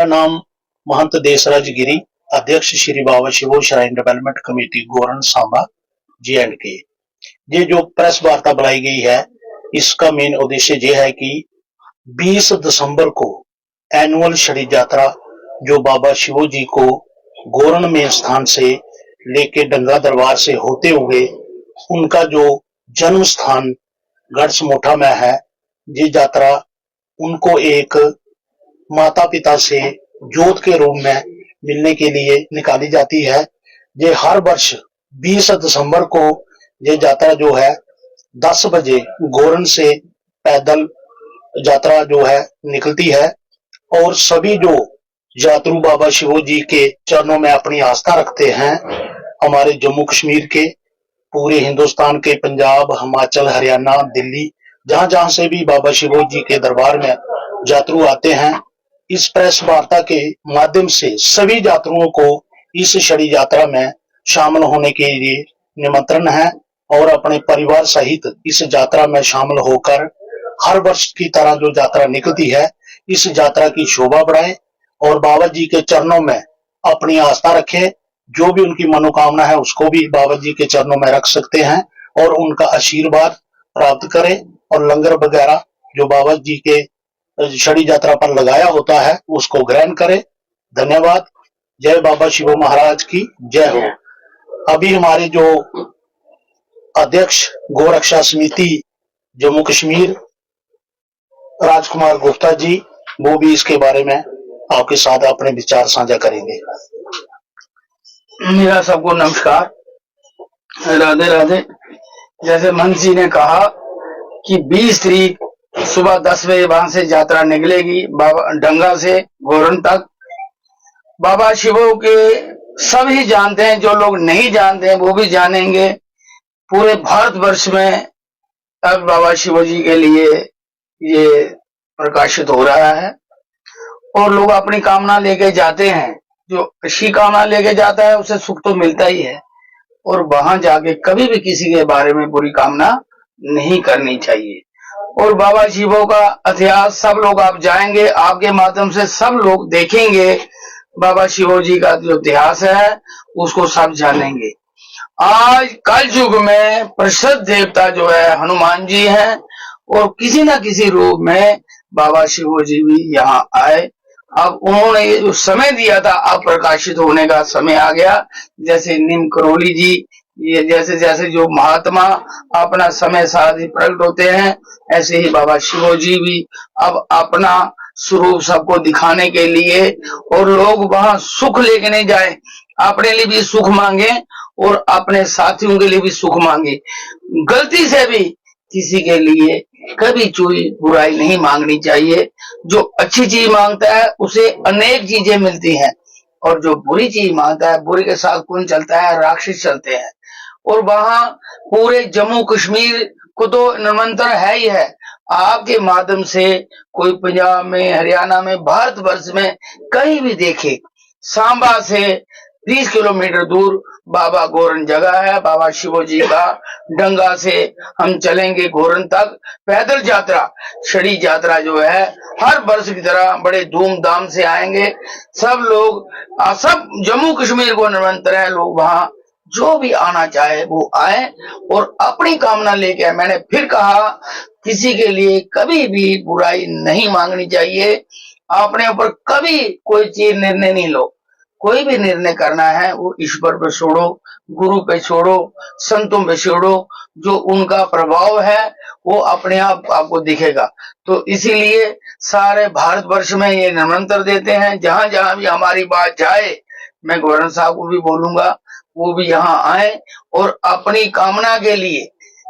मेरा नाम महंत देसराज गिरी, अध्यक्ष Shri Baba Shivo shrine development committee गोरन सांबा J&K। ये जो प्रेस वार्ता बुलाई गई है, इसका मेन उद्देश्य ये है कि 20 दिसंबर को एनुअल छड़ी यात्रा जो बाबा शिवो जी को गोरन में स्थान से लेके डंगा दरबार से होते हुए उनका जो जन्म स्थान गढ़समोठा में है, ये यात्रा उनको एक माता पिता से जोत के रूप में मिलने के लिए निकाली जाती है। ये हर वर्ष 20 दिसंबर को ये यात्रा जो है 10 बजे गोरन से पैदल यात्रा जो है निकलती है और सभी जो यात्रु बाबा शिवो जी के चरणों में अपनी आस्था रखते हैं, हमारे जम्मू कश्मीर के, पूरे हिंदुस्तान के, पंजाब, हिमाचल, हरियाणा, दिल्ली, जहां जहां से भी बाबा शिवो जी के दरबार में यात्रु आते हैं, इस प्रेस वार्ता के माध्यम से सभी यात्रुओं को इस छड़ी यात्रा में शामिल होने के लिए निमंत्रण है और अपने परिवार सहित इस यात्रा में शामिल होकर हर वर्ष की तरह जो यात्रा निकलती है, इस यात्रा की शोभा बढ़ाएं और बाबा जी के चरणों में अपनी आस्था रखें। जो भी उनकी मनोकामना है उसको भी बाबा जी के चरणों में रख सकते हैं और उनका आशीर्वाद प्राप्त करें और लंगर वगैरह जो बाबा जी के छड़ी यात्रा पर लगाया होता है उसको ग्रहण करें। धन्यवाद। जय बाबा शिवो महाराज की जय हो। अभी हमारे जो अध्यक्ष गोरक्षा समिति जम्मू कश्मीर राजकुमार गुप्ता जी, वो भी इसके बारे में आपके साथ अपने विचार साझा करेंगे। मेरा सबको नमस्कार, राधे राधे। जैसे मंच जी ने कहा कि 20 तारीख सुबह 10 बजे वहां से यात्रा निकलेगी बाबा डंगा से गोरन तक। बाबा शिवो के सभी जानते हैं, जो लोग नहीं जानते हैं वो भी जानेंगे। पूरे भारतवर्ष में अब बाबा शिवो जी के लिए ये प्रकाशित हो रहा है और लोग अपनी कामना लेके जाते हैं। जो अच्छी कामना लेके जाता है उसे सुख तो मिलता ही है और वहां जाके कभी भी किसी के बारे में बुरी कामना नहीं करनी चाहिए। और बाबा शिवो का इतिहास सब लोग आप जाएंगे, आपके माध्यम से सब लोग देखेंगे। बाबा शिवो जी का जो इतिहास है उसको सब जानेंगे। आज कल युग में प्रसिद्ध देवता जो है हनुमान जी हैं और किसी न किसी रूप में बाबा शिवो जी भी यहाँ आए। अब उन्होंने ये जो समय दिया था, अब प्रकाशित होने का समय आ गया। जैसे नीम करोली जी, ये जैसे जैसे जो महात्मा अपना समय साधी प्रकट होते हैं, ऐसे ही बाबा शिवो जी भी अब अपना स्वरूप सबको दिखाने के लिए, और लोग वहां सुख लेके नहीं जाए, अपने लिए भी सुख मांगे और अपने साथियों के लिए भी सुख मांगे। गलती से भी किसी के लिए कभी कोई बुराई नहीं मांगनी चाहिए। जो अच्छी चीज मांगता है उसे अनेक चीजें मिलती हैं और जो बुरी चीज मांगता है, बुरी के साथ कौन चलता है, राक्षस चलते हैं। और वहां पूरे जम्मू कश्मीर को तो निमंत्रण है ही है। आपके माध्यम से कोई पंजाब में, हरियाणा में, भारतवर्ष में कहीं भी देखे, सांबा से 30 किलोमीटर दूर बाबा गोरन जगह है। बाबा शिवो जी का डंगा से हम चलेंगे गोरन तक पैदल यात्रा। छड़ी यात्रा जो है हर वर्ष की तरह बड़े धूमधाम से आएंगे सब लोग। सब जम्मू कश्मीर को निमंत्रण है, लोग वहां जो भी आना चाहे वो आए और अपनी कामना लेके। मैंने फिर कहा, किसी के लिए कभी भी बुराई नहीं मांगनी चाहिए। अपने ऊपर कभी कोई चीज निर्णय नहीं लो। कोई भी निर्णय करना है वो ईश्वर पे छोड़ो, गुरु पे छोड़ो, संतों पे छोड़ो। जो उनका प्रभाव है वो अपने आप आपको दिखेगा। तो इसीलिए सारे भारतवर्ष में ये निमंत्रण देते हैं, जहां जहां भी हमारी बात जाए, मैं गवर्नर साहब को भी बोलूंगा वो भी यहाँ आए और अपनी कामना के लिए।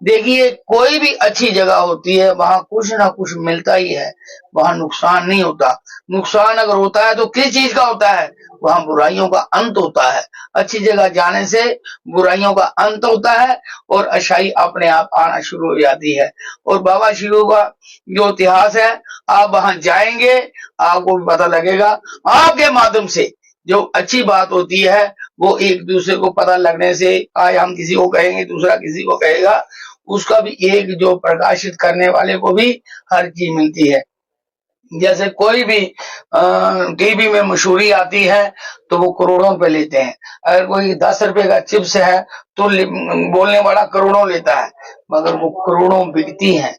देखिए, कोई भी अच्छी जगह होती है वहां कुछ ना कुछ मिलता ही है, वहां नुकसान नहीं होता। नुकसान अगर होता है तो किस चीज का होता है? वहां बुराइयों का अंत होता है। अच्छी जगह जाने से बुराइयों का अंत होता है और अच्छाई अपने आप आना शुरू हो जाती है। और बाबा शिव का जो इतिहास है, आप वहां जाएंगे आपको भी पता लगेगा। आपके माध्यम से जो अच्छी बात होती है वो एक दूसरे को पता लगने से, आज हम किसी को कहेंगे दूसरा किसी को कहेगा, उसका भी एक जो प्रकाशित करने वाले को भी हर चीज मिलती है। जैसे कोई भी टीवी में मशहूरी आती है तो वो करोड़ों पे लेते हैं। अगर कोई 10 रुपए का चिप्स है तो बोलने वाला करोड़ों लेता है, मगर वो करोड़ों बिकती हैं।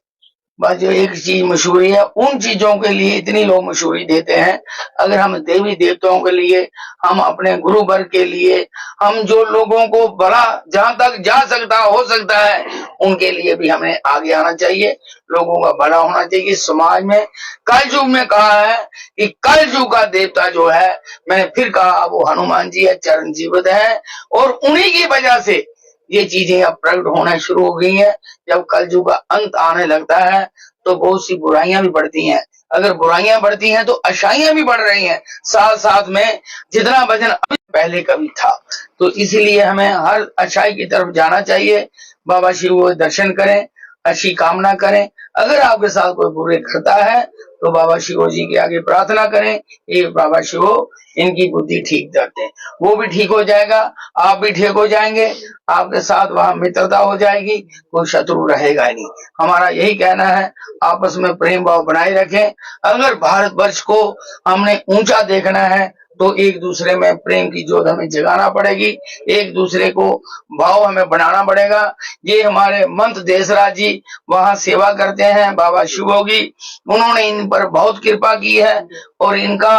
बस जो एक चीज मशहूरी है, उन चीजों के लिए इतनी लोग मशहूरी देते हैं। अगर हम देवी देवताओं के लिए, हम अपने गुरु वर्ग के लिए, हम जो लोगों को भला जहां तक जा सकता हो सकता है उनके लिए भी हमें आगे आना चाहिए, लोगों का भला होना चाहिए समाज में। कल युग में कहा है कि कल युग का देवता जो है, मैंने फिर कहा, वो हनुमान जी है, चरण जीवित है, और उन्हीं की वजह से ये चीजें अब प्रकट होना शुरू हो गई हैं। जब कलयुग का अंत आने लगता है तो बहुत सी बुराइयां भी बढ़ती हैं। अगर बुराइयां बढ़ती हैं तो अच्छाइयां भी बढ़ रही हैं साथ साथ में, जितना वजन अभी पहले कभी था। तो इसीलिए हमें हर अच्छाई की तरफ जाना चाहिए, बाबा शिव को दर्शन करें, अच्छी कामना करें। अगर आपके साथ कोई बुरे करता है तो बाबा शिव जी के आगे प्रार्थना करें, ये बाबा शिव इनकी बुद्धि ठीक करते हैं, वो भी ठीक हो जाएगा, आप भी ठीक हो जाएंगे, आपके साथ वहां मित्रता हो जाएगी, कोई शत्रु रहेगा ही नहीं। हमारा यही कहना है, आपस में प्रेम भाव बनाए रखें। अगर भारतवर्ष को हमने ऊंचा देखना है तो एक दूसरे में प्रेम की जोत हमें जगाना पड़ेगी, एक दूसरे को भाव हमें बनाना पड़ेगा। ये हमारे मंत्र देशराज जी वहां सेवा करते हैं, बाबा शिवोगी, उन्होंने इन पर बहुत कृपा की है और इनका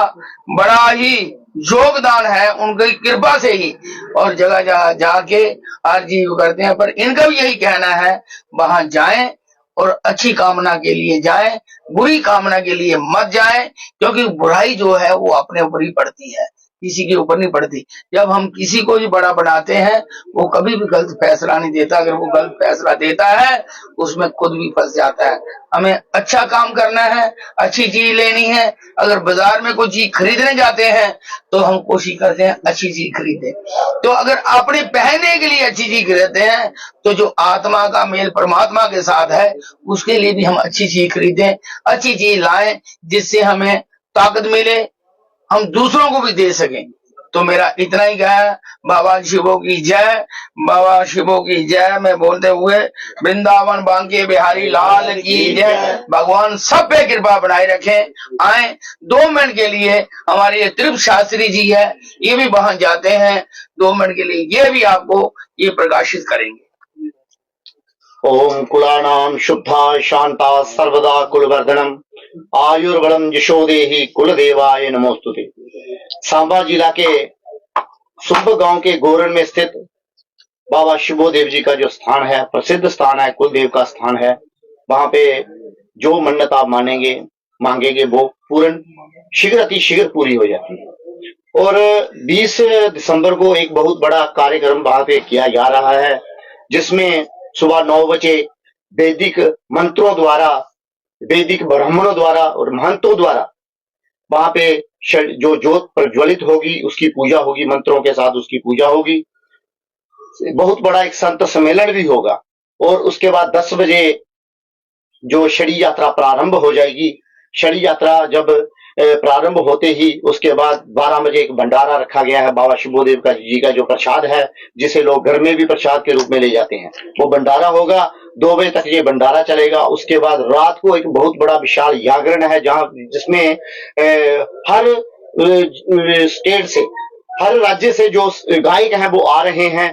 बड़ा ही योगदान है, उनकी कृपा से ही, और जगह जगह जाके आरजी करते हैं। पर इनका भी यही कहना है, वहां जाएं और अच्छी कामना के लिए जाएं, बुरी कामना के लिए मत जाएं, क्योंकि बुराई जो है वो अपने ऊपर ही पड़ती है, किसी के ऊपर नहीं पड़ती। जब हम किसी को भी बड़ा बनाते हैं, वो कभी भी गलत फैसला नहीं देता, अगर वो गलत फैसला देता है उसमें खुद भी फंस जाता है। हमें अच्छा काम करना है, अच्छी चीज लेनी है। अगर बाजार में कोई चीज खरीदने जाते हैं तो हम कोशिश करते हैं अच्छी चीज खरीदें। तो अगर अपने पहनने के लिए अच्छी चीज खरीदते हैं तो जो आत्मा का मेल परमात्मा के साथ है उसके लिए भी हम अच्छी चीज खरीदें, अच्छी चीज लाएं, जिससे हमें ताकत मिले, हम दूसरों को भी दे सकें। तो मेरा इतना ही है। बाबा शिवों की जय, बाबा शिवों की जय में बोलते हुए वृंदावन बांके बिहारी लाल की जय। भगवान सब पे कृपा बनाए रखें। आए 2 मिनट के लिए, हमारे ये त्रिप शास्त्री जी है, ये भी वहां जाते हैं, 2 मिनट के लिए ये भी आपको ये प्रकाशित करेंगे। ओम कुलानाम शुद्धा शांता सर्वदा कुलवर्धनम आयुर्बलम यशोदेहि कुलदेवाय नमोस्तुते। सांबा जिला के सुब गांव के गोरन में स्थित बाबा शिवोदेव जी का जो स्थान है, प्रसिद्ध स्थान है, कुलदेव का स्थान है। वहां पे जो मन्नत आप मांगेंगे वो पूर्ण शीघ्र अति शीघ्र पूरी हो जाती है। और 20 दिसंबर को एक बहुत बड़ा कार्यक्रम वहां पे किया जा रहा है, जिसमें सुबह 9 बजे वैदिक मंत्रों द्वारा, वैदिक ब्राह्मणों द्वारा और महंतों द्वारा वहां पे जो ज्योत प्रज्वलित होगी उसकी पूजा होगी, मंत्रों के साथ उसकी पूजा होगी। बहुत बड़ा एक संत सम्मेलन भी होगा और उसके बाद 10 बजे जो शड़ी यात्रा प्रारंभ हो जाएगी। शड़ी यात्रा जब प्रारंभ होते ही उसके बाद 12 बजे एक भंडारा रखा गया है बाबा शिवोदेव का जी का जो प्रसाद है, जिसे लोग घर में भी प्रसाद के रूप में ले जाते हैं, वो भंडारा होगा। 2 बजे तक ये भंडारा चलेगा। उसके बाद रात को एक बहुत बड़ा विशाल जागरण है, जहां जिसमें हर स्टेट से, हर राज्य से जो गायक हैं वो आ रहे हैं।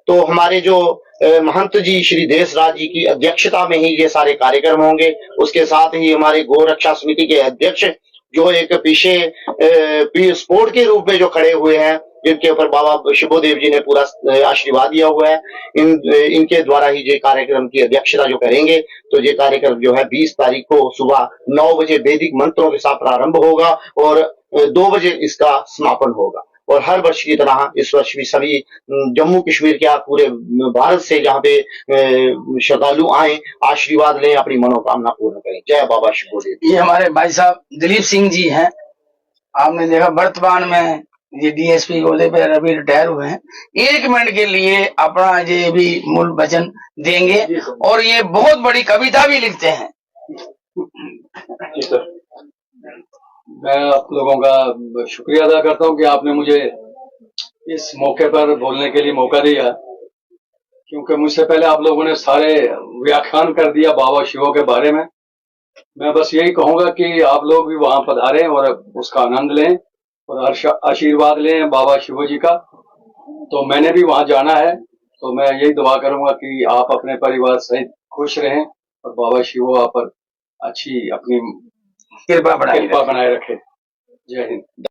तो हमारे जो महंत जी श्री देशराज जी की अध्यक्षता में ही ये सारे कार्यक्रम होंगे। उसके साथ ही हमारे गौ रक्षा समिति के अध्यक्ष जो एक पीछे स्पोर्ट के रूप में जो खड़े हुए हैं, जिनके ऊपर बाबा शिवोदेव जी ने पूरा आशीर्वाद दिया हुआ है, इनके द्वारा ही ये कार्यक्रम की अध्यक्षता जो करेंगे। तो ये कार्यक्रम जो है 20 तारीख को सुबह 9 बजे वैदिक मंत्रों के साथ प्रारंभ होगा और 2 बजे इसका समापन होगा। और हर वर्ष की तरह इस वर्ष भी सभी जम्मू कश्मीर के पूरे भारत से जहाँ पे श्रद्धालु आए, आशीर्वाद लें, अपनी मनोकामना पूर्ण करें। जय बाबा शिवोदेव। ये हमारे भाई साहब दिलीप सिंह जी हैं, आपने देखा वर्तमान में ये डीएसपी ओहदे पे अभी रिटायर हुए हैं। 1 मिनट के लिए अपना ये भी मूल वचन देंगे और ये बहुत बड़ी कविता भी लिखते हैं। जी सर, मैं आप लोगों का शुक्रिया अदा करता हूं कि आपने मुझे इस मौके पर बोलने के लिए मौका दिया, क्योंकि मुझसे पहले आप लोगों ने सारे व्याख्यान कर दिया बाबा शिवों के बारे में। मैं बस यही कहूंगा कि आप लोग भी वहां पधारें और उसका आनंद लें और आशीर्वाद लें बाबा शिवो जी का। तो मैंने भी वहां जाना है, तो मैं यही दुआ करूंगा कि आप अपने परिवार सहित खुश रहें और बाबा शिवो आप पर अच्छी अपनी कृपा बढ़ाई कृपा बनाए रखें। जय हिंद।